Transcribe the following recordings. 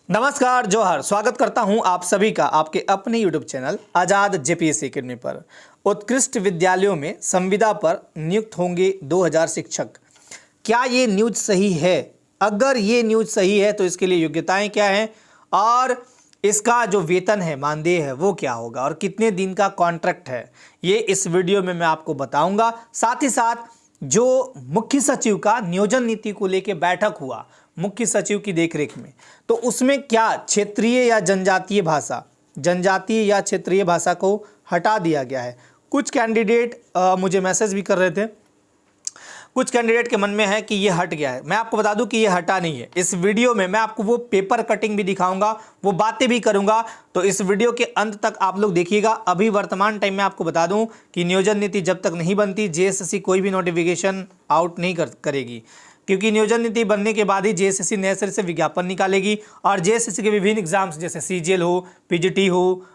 नमस्कार, जोहर। स्वागत करता हूं आप सभी का आपके अपने यूट्यूब चैनल आजाद जेपीएससी अकेडमी पर। उत्कृष्ट विद्यालयों में संविदा पर नियुक्त होंगे 2000 शिक्षक। क्या ये न्यूज सही है? अगर ये न्यूज सही है तो इसके लिए योग्यताएं क्या हैं और इसका जो वेतन है, मानदेय है, वो क्या होगा और कितने दिन का कॉन्ट्रैक्ट है, ये इस वीडियो में मैं आपको बताऊंगा। साथ ही साथ जो मुख्य सचिव का नियोजन नीति को लेकर बैठक हुआ मुख्य सचिव की देखरेख में, तो उसमें क्या क्षेत्रीय या जनजातीय या क्षेत्रीय भाषा को हटा दिया गया है। कुछ कैंडिडेट मुझे मैसेज भी कर रहे थे, कुछ कैंडिडेट के मन में है कि ये हट गया है। मैं आपको बता दूं कि ये हटा नहीं है। इस वीडियो में मैं आपको वो पेपर कटिंग भी दिखाऊंगा, वो बातें भी करूंगा, तो इस वीडियो के अंत तक आप लोग देखिएगा। अभी वर्तमान टाइम में आपको बता दूं कि नियोजन नीति जब तक नहीं बनती, जेएसएससी कोई भी नोटिफिकेशन आउट नहीं करेगी, क्योंकि नियोजन नीति बनने के बाद ही जेएसएससी नए सिरे से विज्ञापन निकालेगी और जेएसएससी के विभिन्न एग्जाम्स जैसे सीजीएल हो, पीजीटी हो,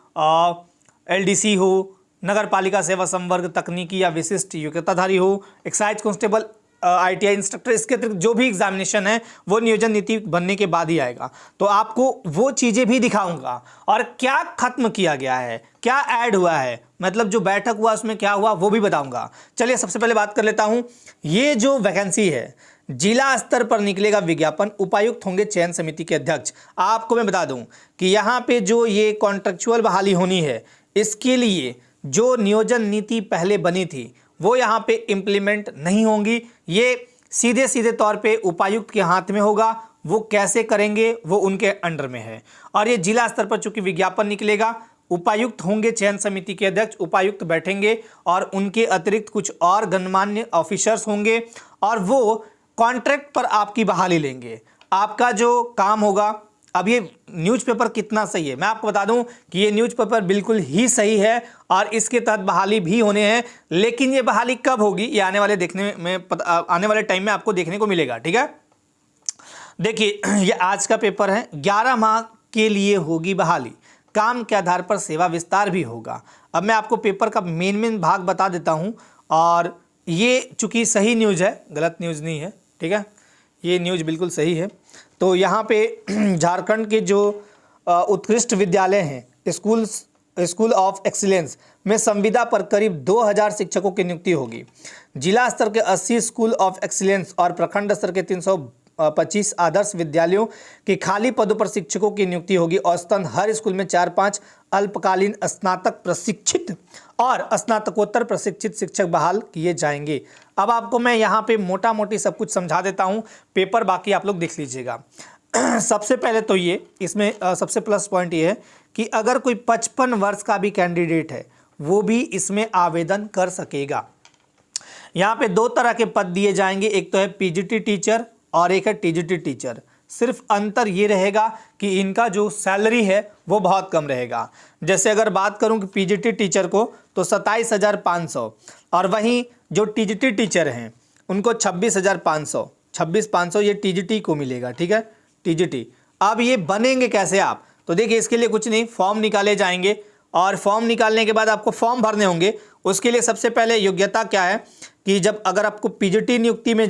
एलडीसी हो, नगर पालिका सेवा संवर्ग तकनीकी या विशिष्ट योग्यताधारी हो, एक्साइज कांस्टेबल, आईटीआई इंस्ट्रक्टर, इसके अतिरिक्त जो भी एग्जामिनेशन है वो नियोजन नीति बनने के बाद ही आएगा। तो आपको वो चीज़ें भी दिखाऊंगा और क्या खत्म किया गया है, क्या ऐड हुआ है, मतलब जो बैठक हुआ उसमें क्या हुआ वो भी बताऊंगा। चलिए सबसे पहले बात कर लेता हूं। ये जो वैकेंसी है, जिला स्तर पर निकलेगा विज्ञापन, उपायुक्त होंगे चयन समिति के अध्यक्ष। आपको मैं बता दूं कि यहाँ पे जो ये कॉन्ट्रेक्चुअल बहाली होनी है, इसके लिए जो नियोजन नीति पहले बनी थी वो यहाँ पे इम्प्लीमेंट नहीं होंगी। ये सीधे सीधे तौर पे उपायुक्त के हाथ में होगा। वो कैसे करेंगे वो उनके अंडर में है। और ये जिला स्तर पर चूंकि विज्ञापन निकलेगा, उपायुक्त होंगे चयन समिति के अध्यक्ष, उपायुक्त बैठेंगे और उनके अतिरिक्त कुछ और गणमान्य ऑफिसर्स होंगे और वो कॉन्ट्रैक्ट पर आपकी बहाली लेंगे। आपका जो काम होगा, अब ये न्यूज़पेपर कितना सही है मैं आपको बता दूं कि ये न्यूज़पेपर बिल्कुल ही सही है और इसके तहत बहाली भी होने हैं। लेकिन ये बहाली कब होगी ये आने वाले टाइम में आपको देखने को मिलेगा। ठीक है, देखिए ये आज का पेपर है। 11 माह के लिए होगी बहाली, काम के आधार पर सेवा विस्तार भी होगा। अब मैं आपको पेपर का मेन भाग बता देता हूँ और ये चूंकि सही न्यूज़ है, गलत न्यूज़ नहीं है। ठीक है, ये न्यूज़ बिल्कुल सही है। तो यहाँ पे झारखंड के जो उत्कृष्ट विद्यालय हैं, स्कूल ऑफ एक्सीलेंस में संविदा पर करीब 2000 शिक्षकों की नियुक्ति होगी। जिला स्तर के 80 स्कूल ऑफ एक्सीलेंस और प्रखंड स्तर के 325 आदर्श विद्यालयों के खाली पदों पर शिक्षकों की नियुक्ति होगी। औसतन हर स्कूल में 4-5 अल्पकालीन स्नातक प्रशिक्षित और स्नातकोत्तर प्रशिक्षित शिक्षक बहाल किए जाएंगे। अब आपको मैं यहाँ पे मोटा मोटी सब कुछ समझा देता हूँ, पेपर बाकी आप लोग देख लीजिएगा। सबसे पहले तो ये इसमें सबसे प्लस पॉइंट ये है कि अगर कोई 55 वर्ष का भी कैंडिडेट है वो भी इसमें आवेदन कर सकेगा। यहाँ पे 2 तरह के पद दिए जाएंगे, एक तो है पीजीटी टीचर और एक है टीजीटी टीचर। सिर्फ अंतर ये रहेगा कि इनका जो सैलरी है वो बहुत कम रहेगा। जैसे अगर बात करूं कि पीजीटी टीचर को तो 27,500 और वहीं जो टीजीटी टीचर हैं उनको 26,500 ये टीजीटी को मिलेगा। ठीक है, टीजीटी। अब ये बनेंगे कैसे आप, तो देखिए इसके लिए कुछ नहीं, फॉर्म निकाले जाएंगे और फॉर्म निकालने के बाद आपको फॉर्म भरने होंगे। उसके लिए सबसे पहले योग्यता क्या है कि जब अगर आपको पीजीटी नियुक्ति में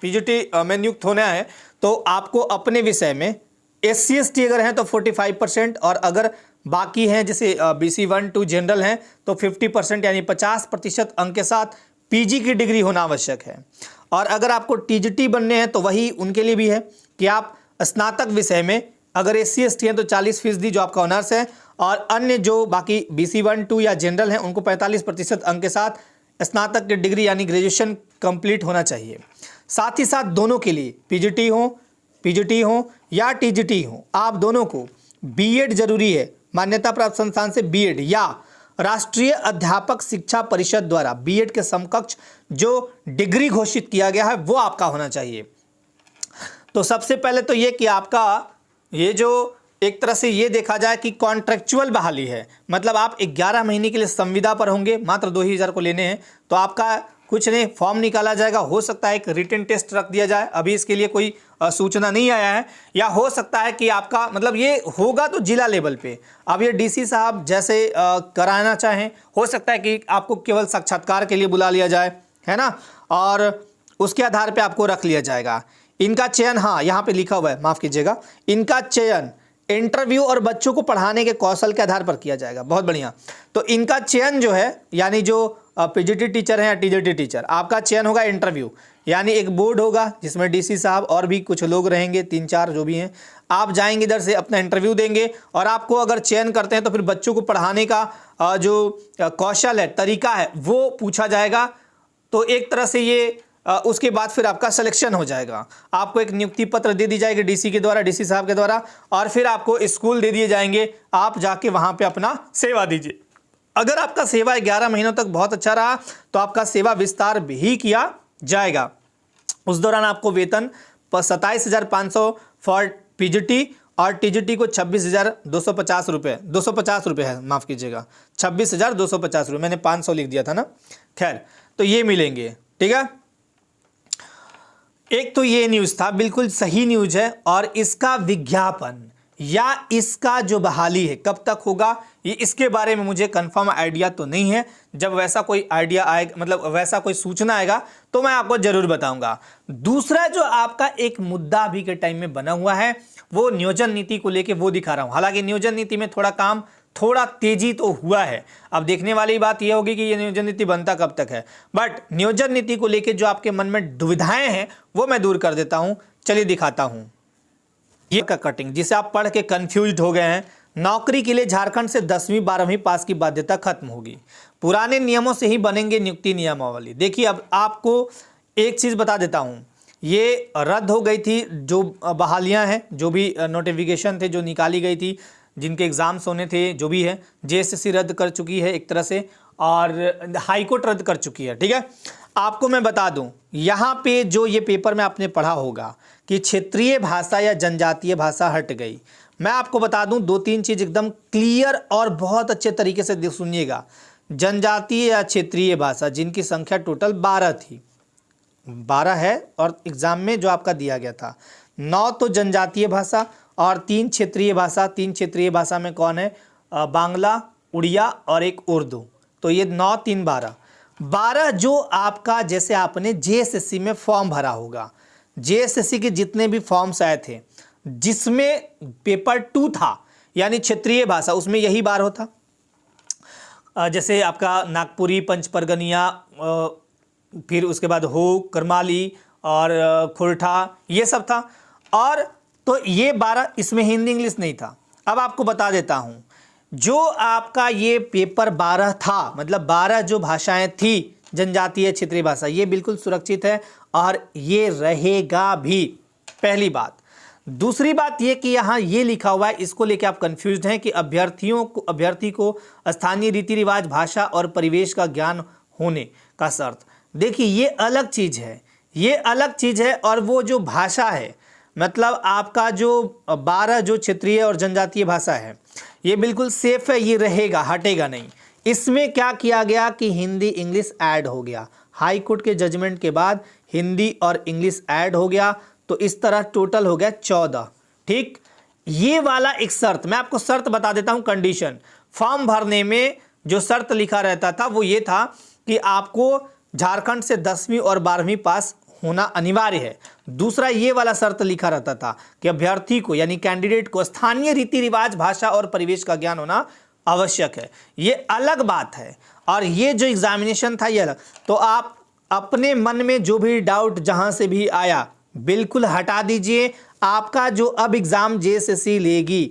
पीजीटी में नियुक्त होना है तो आपको अपने विषय में SC ST अगर हैं तो 45% और अगर बाकी हैं जैसे BC 1 2 जनरल हैं तो 50% यानी 50% अंक के साथ पीजी की डिग्री होना आवश्यक है। और अगर आपको टीजीटी बनने हैं तो वही उनके लिए भी है कि आप स्नातक विषय में अगर SC ST हैं तो 40% जो आपका ऑनर्स है और अन्य जो बाकी BC 1 2 या जनरल हैं उनको 45% अंक के साथ स्नातक की डिग्री यानी ग्रेजुएशन कंप्लीट होना चाहिए। साथ ही साथ दोनों के लिए पीजीटी हो या टीजीटी हो, आप दोनों को बीएड जरूरी है। मान्यता प्राप्त संस्थान से बीएड या राष्ट्रीय अध्यापक शिक्षा परिषद द्वारा बीएड के समकक्ष जो डिग्री घोषित किया गया है वो आपका होना चाहिए। तो सबसे पहले तो ये कि आपका ये जो एक तरह से ये देखा जाए कि कॉन्ट्रेक्चुअल बहाली है, मतलब आप 11 महीने के लिए संविदा पर होंगे, मात्र 2,000 को लेने हैं। तो आपका कुछ नहीं, फॉर्म निकाला जाएगा, हो सकता है एक रिटन टेस्ट रख दिया जाए, अभी इसके लिए कोई सूचना नहीं आया है, या हो सकता है कि आपका मतलब ये होगा तो जिला लेवल पे। अब ये डीसी साहब जैसे कराना चाहें, हो सकता है कि आपको केवल साक्षात्कार के लिए बुला लिया जाए, है ना, और उसके आधार पर आपको रख लिया जाएगा। इनका चयन, हाँ यहाँ पे लिखा हुआ है, माफ़ कीजिएगा, इनका चयन इंटरव्यू और बच्चों को पढ़ाने के कौशल के आधार पर किया जाएगा। बहुत बढ़िया। तो इनका चयन जो है, यानी जो पीजीटी टीचर हैं या टीजीटी टीचर, आपका चयन होगा इंटरव्यू, यानी एक बोर्ड होगा जिसमें डीसी साहब और भी कुछ लोग रहेंगे, 3-4 जो भी हैं। आप जाएंगे इधर से अपना इंटरव्यू देंगे और आपको अगर चयन करते हैं तो फिर बच्चों को पढ़ाने का जो कौशल है, तरीका है, वो पूछा जाएगा। तो एक तरह से ये उसके बाद फिर आपका सिलेक्शन हो जाएगा। आपको एक नियुक्ति पत्र दे दी जाएगी डीसी के द्वारा, डीसी साहब के द्वारा, और फिर आपको स्कूल दे दिए जाएंगे। आप जाके वहाँ पे अपना सेवा दीजिए। अगर आपका सेवा 11 महीनों तक बहुत अच्छा रहा तो आपका सेवा विस्तार भी किया जाएगा। उस दौरान आपको वेतन 27,500 फॉर पीजीटी और टीजीटी को 26,250 रुपये, 250 रुपये है, माफ़ कीजिएगा, 26,250 रुपये, मैंने 500 लिख दिया था ना। खैर, तो ये मिलेंगे, ठीक है। एक तो ये न्यूज़ था, बिल्कुल सही न्यूज़ है। और इसका विज्ञापन या इसका जो बहाली है कब तक होगा, ये इसके बारे में मुझे कंफर्म आइडिया तो नहीं है। जब वैसा कोई आइडिया आएगा, मतलब वैसा कोई सूचना आएगा तो मैं आपको जरूर बताऊंगा। दूसरा जो आपका एक मुद्दा अभी के टाइम में बना हुआ है वो नियोजन नीति को लेके वो दिखा रहा हूं। हालांकि नियोजन नीति में थोड़ा तेजी तो हुआ है। अब देखने वाली बात यह होगी कि ये नियोजन नीति बनता कब तक है, बट नियोजन नीति को लेके जो आपके मन में दुविधाएं हैं वो मैं दूर कर देता हूं। चलिए दिखाता हूं ये का कटिंग, जिसे आप पढ़ के कंफ्यूज्ड हो गए हैं। नौकरी के लिए झारखंड से 10वीं 12वीं पास की बाध्यता खत्म होगी। पुराने नियमों से ही बनेंगे नियुक्ति नियमावली। देखिए, अब आपको एक चीज बता देता हूं, ये रद्द हो गई थी जो बहालियां हैं, जो भी नोटिफिकेशन थे जो निकाली गई थी, जिनके एग्जाम्स होने थे, जो भी है, जेएसएससी रद्द कर चुकी है एक तरह से, और हाईकोर्ट रद्द कर चुकी है, ठीक है। आपको मैं बता दूं, यहाँ पे जो ये पेपर में आपने पढ़ा होगा कि क्षेत्रीय भाषा या जनजातीय भाषा हट गई। मैं आपको बता दूं 2-3 चीज़ एकदम क्लियर और बहुत अच्छे तरीके से सुनिएगा। जनजातीय या क्षेत्रीय भाषा जिनकी संख्या टोटल 12 थी, 12 है, और एग्ज़ाम में जो आपका दिया गया था 9 तो जनजातीय भाषा और 3 क्षेत्रीय भाषा। 3 क्षेत्रीय भाषा में कौन है? बांग्ला, उड़िया और एक उर्दू। तो ये 9 3 12 जो आपका, जैसे आपने जेएसएससी में फॉर्म भरा होगा, जेएसएससी के जितने भी फॉर्म्स आए थे जिसमें पेपर 2 था यानी क्षेत्रीय भाषा, उसमें यही 12 था। जैसे आपका नागपुरी, पंचपरगनिया, फिर उसके बाद हो, करमाली और खोरठा, ये सब था। और तो ये 12, इसमें हिंदी इंग्लिश नहीं था। अब आपको बता देता हूँ, जो आपका ये पेपर 12 था, मतलब 12 जो भाषाएं थी जनजातीय क्षेत्रीय भाषा, ये बिल्कुल सुरक्षित है और ये रहेगा भी, पहली बात। दूसरी बात ये कि यहाँ ये लिखा हुआ है, इसको लेके आप कंफ्यूज्ड हैं कि अभ्यर्थी को स्थानीय रीति रिवाज, भाषा और परिवेश का ज्ञान होने का शर्त। देखिए, ये अलग चीज़ है, ये अलग चीज़ है। और वो जो भाषा है, मतलब आपका जो 12 जो क्षेत्रीय और जनजातीय भाषा है, ये बिल्कुल सेफ है, ये रहेगा, हटेगा नहीं। इसमें क्या किया गया कि हिंदी इंग्लिश ऐड हो गया, हाई कोर्ट के जजमेंट के बाद हिंदी और इंग्लिश ऐड हो गया। तो इस तरह टोटल हो गया 14, ठीक। ये वाला एक शर्त, मैं आपको शर्त बता देता हूं, कंडीशन। फॉर्म भरने में जो शर्त लिखा रहता था वो ये था कि आपको झारखंड से 10वीं और 12वीं पास होना अनिवार्य है। दूसरा ये वाला शर्त लिखा रहता था कि अभ्यर्थी को, यानी कैंडिडेट को, स्थानीय रीति रिवाज, भाषा और परिवेश का ज्ञान होना आवश्यक है। ये अलग बात है। और ये जो एग्जामिनेशन था ये अलग। तो आप अपने मन में जो भी डाउट जहां से भी आया बिल्कुल हटा दीजिए। आपका जो अब एग्जाम जेएसएससी लेगी,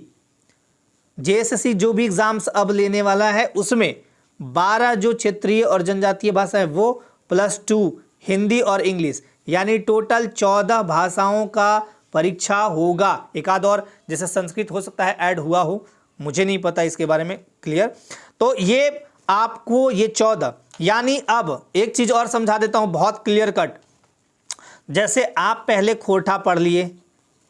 जेएसएससी जो भी एग्जाम्स अब लेने वाला है, उसमें 12 जो क्षेत्रीय और जनजातीय भाषा है वो +2 हिंदी और इंग्लिश, यानी टोटल 14 भाषाओं का परीक्षा होगा। एक आध और जैसे संस्कृत हो सकता है ऐड हुआ हो, मुझे नहीं पता इसके बारे में क्लियर। तो ये आपको ये 14, यानी अब एक चीज़ और समझा देता हूँ बहुत क्लियर कट। जैसे आप पहले खोरठा पढ़ लिए,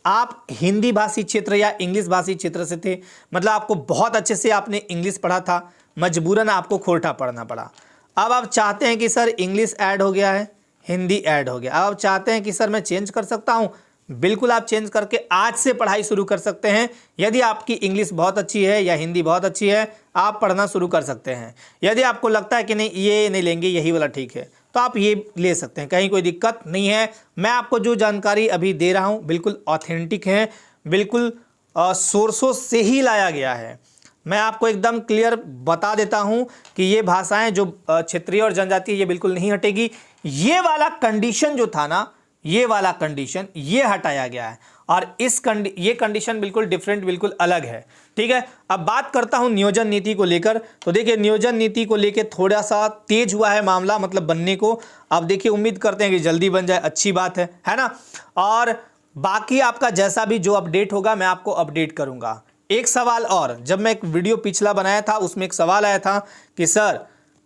आप हिंदी भाषी क्षेत्र या इंग्लिश भाषी क्षेत्र से थे, मतलब आपको बहुत अच्छे से आपने इंग्लिश पढ़ा था, मजबूरन आपको खोरठा पढ़ना पड़ा। अब आप चाहते हैं कि सर इंग्लिश ऐड हो गया है, हिंदी ऐड हो गया, अब आप चाहते हैं कि सर मैं चेंज कर सकता हूं, बिल्कुल आप चेंज करके आज से पढ़ाई शुरू कर सकते हैं। यदि आपकी इंग्लिश बहुत अच्छी है या हिंदी बहुत अच्छी है, आप पढ़ना शुरू कर सकते हैं। यदि आपको लगता है कि नहीं ये नहीं लेंगे, यही वाला ठीक है, तो आप ये ले सकते हैं, कहीं कोई दिक्कत नहीं है। मैं आपको जो जानकारी अभी दे रहा हूँ बिल्कुल ऑथेंटिक है, बिल्कुल सोर्सों से ही लाया गया है। मैं आपको एकदम क्लियर बता देता हूं कि ये भाषाएं जो क्षेत्रीय और जनजातीय, ये बिल्कुल नहीं हटेगी। ये वाला कंडीशन जो था ना, ये वाला कंडीशन ये हटाया गया है और ये कंडीशन बिल्कुल डिफरेंट, बिल्कुल अलग है। ठीक है, अब बात करता हूं नियोजन नीति को लेकर। तो देखिए नियोजन नीति को लेकर थोड़ा सा तेज हुआ है मामला, मतलब बनने को। अब देखिए उम्मीद करते हैं कि जल्दी बन जाए, अच्छी बात है ना। और बाकी आपका जैसा भी जो अपडेट होगा मैं आपको अपडेट करूंगा। एक सवाल और, जब मैं एक वीडियो पिछला बनाया था उसमें एक सवाल आया था कि सर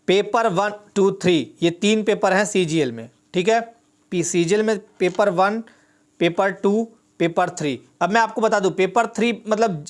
पेपर 1, 2, 3 ये 3 पेपर हैं सीजीएल में। ठीक है, सीजीएल में पेपर 1, पेपर 2, पेपर 3। अब मैं आपको बता दूं पेपर 3 मतलब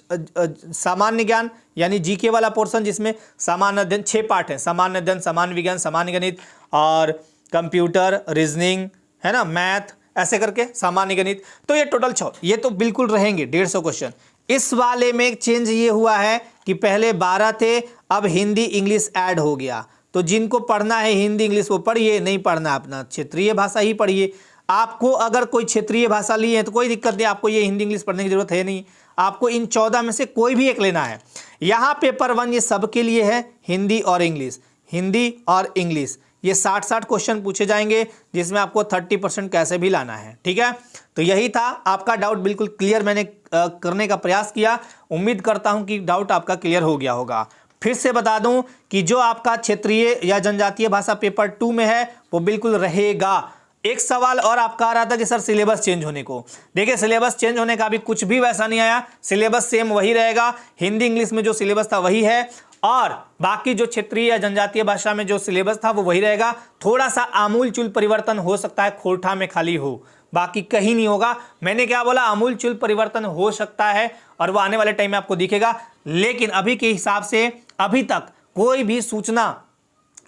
सामान्य ज्ञान यानी जीके वाला पोर्शन, जिसमें सामान्य अध्ययन 6 पार्ट है, सामान्य अध्ययन, सामान्य विज्ञान, सामान्य गणित और कंप्यूटर, रीजनिंग, है ना, मैथ, ऐसे करके सामान्य गणित। तो ये टोटल 6, ये तो बिल्कुल रहेंगे 150 क्वेश्चन। इस वाले में चेंज ये हुआ है कि पहले 12 थे, अब हिंदी इंग्लिश ऐड हो गया। तो जिनको पढ़ना है हिंदी इंग्लिश वो पढ़िए, नहीं पढ़ना अपना क्षेत्रीय भाषा ही पढ़िए। आपको अगर कोई क्षेत्रीय भाषा ली है तो कोई दिक्कत नहीं, आपको ये हिंदी इंग्लिश पढ़ने की जरूरत है नहीं। आपको इन 14 में से कोई भी एक लेना है। यहाँ पेपर 1 ये सबके लिए है, हिंदी और इंग्लिश, हिंदी और इंग्लिश। ये 60 क्वेश्चन पूछे जाएंगे जिसमें आपको 30% कैसे भी लाना है। ठीक है, तो यही था आपका डाउट, बिल्कुल क्लियर मैंने करने का प्रयास किया। उम्मीद करता हूं कि डाउट आपका क्लियर हो गया होगा। फिर से बता दूं कि जो आपका क्षेत्रीय या जनजातीय भाषा पेपर 2 में है वो बिल्कुल रहेगा। एक सवाल और आपका आ रहा था कि सर सिलेबस चेंज होने को, देखिए सिलेबस चेंज होने का भी कुछ भी वैसा नहीं आया, सिलेबस सेम वही रहेगा। हिंदी इंग्लिश में जो सिलेबस था वही है और बाकी जो क्षेत्रीय या जनजातीय भाषा में जो सिलेबस था वो वही रहेगा। थोड़ा सा आमूल-चूल परिवर्तन हो सकता है, खोरठा में खाली हो, बाकी कहीं नहीं होगा। मैंने क्या बोला, आमूल-चूल परिवर्तन हो सकता है और वो आने वाले टाइम में आपको दिखेगा, लेकिन अभी के हिसाब से अभी तक कोई भी सूचना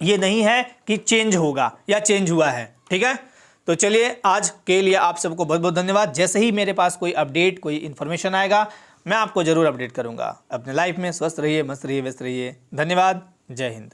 ये नहीं है कि चेंज होगा या चेंज हुआ है। ठीक है, तो चलिए आज के लिए आप सबको बहुत बहुत धन्यवाद। जैसे ही मेरे पास कोई अपडेट, कोई इन्फॉर्मेशन आएगा मैं आपको जरूर अपडेट करूंगा। अपने लाइफ में स्वस्थ रहिए, मस्त रहिए, व्यस्त रहिए। धन्यवाद, जय हिंद।